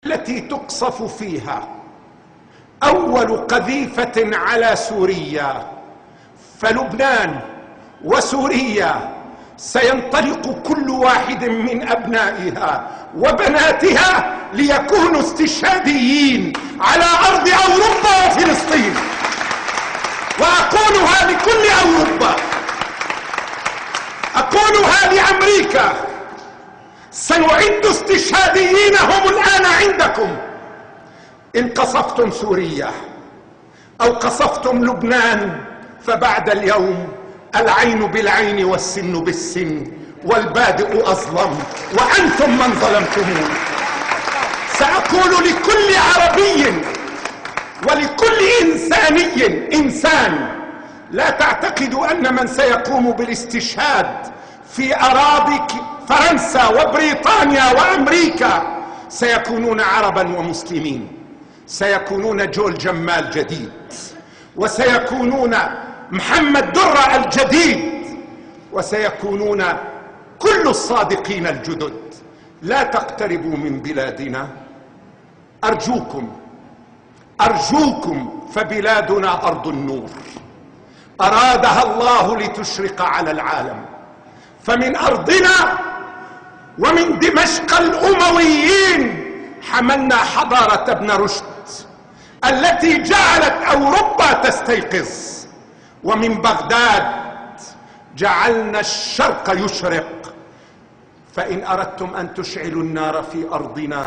التي تقصف فيها أول قذيفة على سوريا، فلبنان وسوريا سينطلق كل واحد من أبنائها وبناتها ليكونوا استشهاديين على أرض أوروبا وفلسطين. وأقولها لكل أوروبا، أقولها لأمريكا، سنعد استشهاديين هم الآن عندكم. إن قصفتم سوريا أو قصفتم لبنان فبعد اليوم العين بالعين والسن بالسن والبادئ أظلم وأنتم من ظلمتمون. سأقول لكل عربي ولكل إنسان لا تعتقدوا أن من سيقوم بالاستشهاد في أراضي فرنسا وبريطانيا وأمريكا سيكونون عربا ومسلمين. سيكونون جول جمال جديد، وسيكونون محمد درة الجديد، وسيكونون كل الصادقين الجدد. لا تقتربوا من بلادنا أرجوكم أرجوكم، فبلادنا أرض النور أرادها الله لتشرق على العالم. فمن أرضنا ومن دمشق الأمويين حملنا حضارة ابن رشد التي جعلت أوروبا تستيقظ، ومن بغداد جعلنا الشرق يشرق. فإن أردتم أن تشعلوا النار في أرضنا